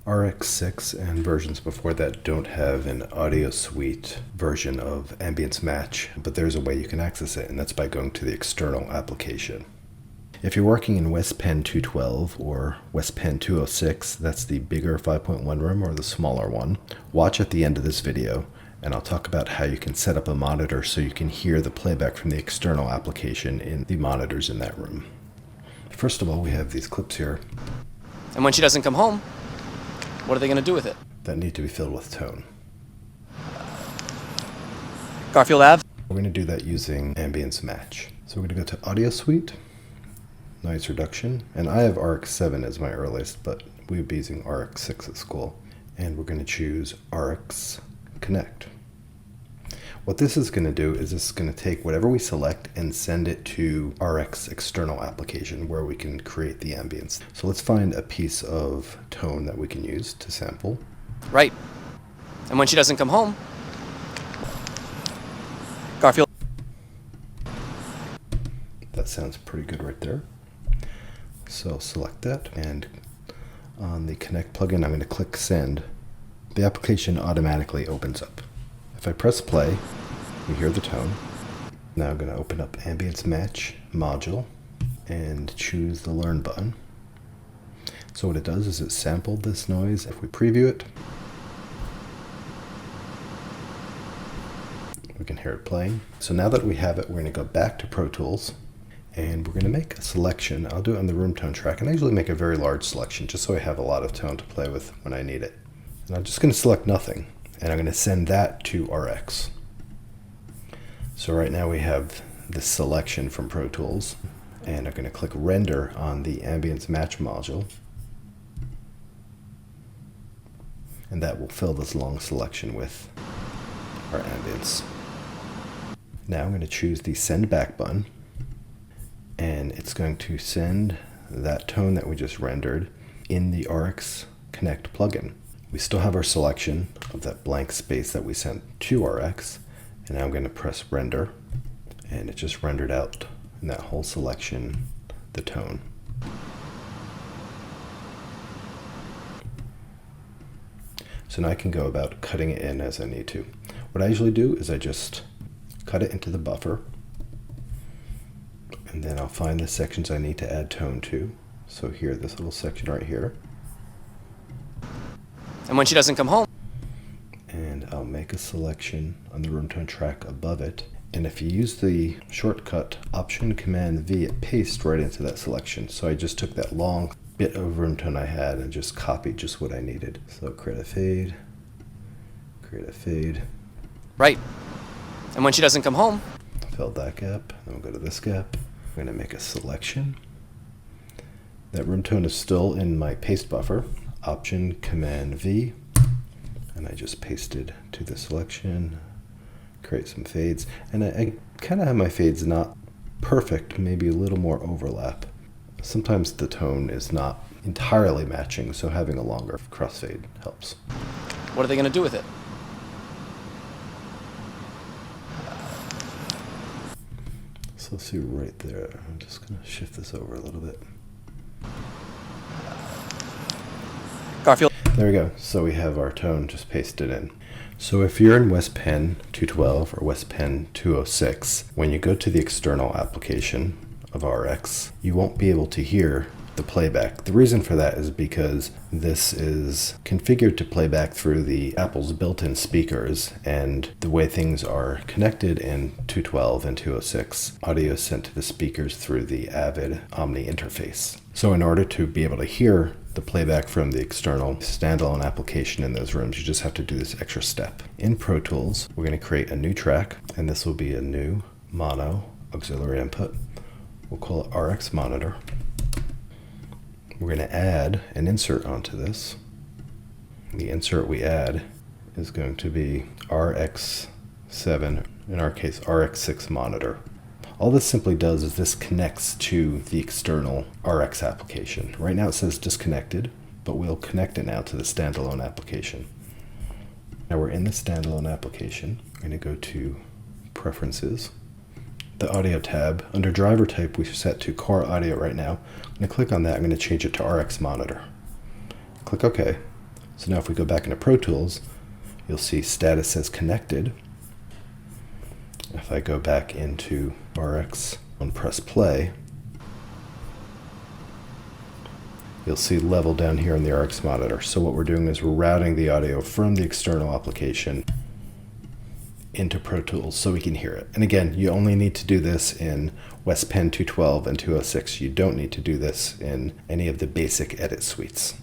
RX6 and versions before that don't have an audio suite version of Ambience Match, but there's a way you can access it, and that's by going to the external application. If you're working in West Pen 212 or West Pen 206, that's the bigger 5.1 room or the smaller one, watch at the end of this video, and I'll talk about how you can set up a monitor so you can hear the playback from the external application in the monitors in that room. First of all, we have these clips here. And when she doesn't come home, what are they going to do with it? That need to be filled with tone. Garfield Ave? We're going to do that using Ambience Match. So we're going to go to Audio Suite, Noise Reduction, and I have RX7 as my earliest, but we would be using RX6 at school. And we're going to choose RX Connect. What this is going to do is this is going to take whatever we select and send it to RX external application where we can create the ambience. So let's find a piece of tone that we can use to sample. Right. And when she doesn't come home, Garfield. That sounds pretty good right there. So select that, and on the Connect plugin, I'm going to click Send. The application automatically opens up. If I press play, we hear the tone. Now I'm going to open up Ambience Match module and choose the Learn button. So what it does is it sampled this noise. If we preview it, we can hear it playing. So now that we have it, we're going to go back to Pro Tools and we're going to make a selection. I'll do it on the room tone track, and I usually make a very large selection just so I have a lot of tone to play with when I need it. And I'm just going to select nothing, and I'm going to send that to RX. So right now we have this selection from Pro Tools, and I'm going to click Render on the Ambience Match module, and that will fill this long selection with our ambience. Now I'm going to choose the Send Back button, and it's going to send that tone that we just rendered in the RX Connect plugin. We still have our selection of that blank space that we sent to RX, and now I'm going to press Render, and it just rendered out in that whole selection the tone. So now I can go about cutting it in as I need to. What I usually do is I just cut it into the buffer, and then I'll find the sections I need to add tone to. So here, this little section right here. And when she doesn't come home, and I'll make a selection on the room tone track above it. And if you use the shortcut Option Command V, it pastes right into that selection. So I just took that long bit of room tone I had and just copied just what I needed. So create a fade, create a fade. right. And when she doesn't come home, Fill that gap, then we'll go to this gap. I'm going to make a selection. That room tone is still in my paste buffer. Option Command V, and I just pasted to the selection, create some fades, and I kind of have my fades not perfect, maybe a little more overlap. Sometimes the tone is not entirely matching, so having a longer crossfade helps. what are they going to do with it? So see right there, I'm just going to shift this over a little bit. Garfield. There we go. So we have our tone just pasted in. So if you're in West Pen 212 or West Pen 206, when you go to the external application of RX, you won't be able to hear the playback. The reason for that is because this is configured to playback through the Apple's built-in speakers, and the way things are connected in 212 and 206, audio is sent to the speakers through the Avid Omni interface. So in order to be able to hear the playback from the external standalone application in those rooms, you just have to do this extra step. In Pro Tools, we're going to create a new track, and this will be a new mono auxiliary input. We'll call it RX Monitor. We're going to add an insert onto this. The insert we add is going to be RX7, in our case RX6 monitor. All this simply does is this connects to the external RX application. Right now it says disconnected, but we'll connect it now to the standalone application. Now we're in the standalone application. I'm going to go to Preferences, the Audio tab. Under Driver Type, we set to Core Audio right now. I'm going to click on that. I'm going to change it to RX Monitor. Click OK. So now if we go back into Pro Tools, you'll see status says connected. If I go back into RX and press play, you'll see level down here in the RX monitor. So what we're doing is we're routing the audio from the external application into Pro Tools so we can hear it. And again, you only need to do this in West Pen 212 and 206. You don't need to do this in any of the basic edit suites.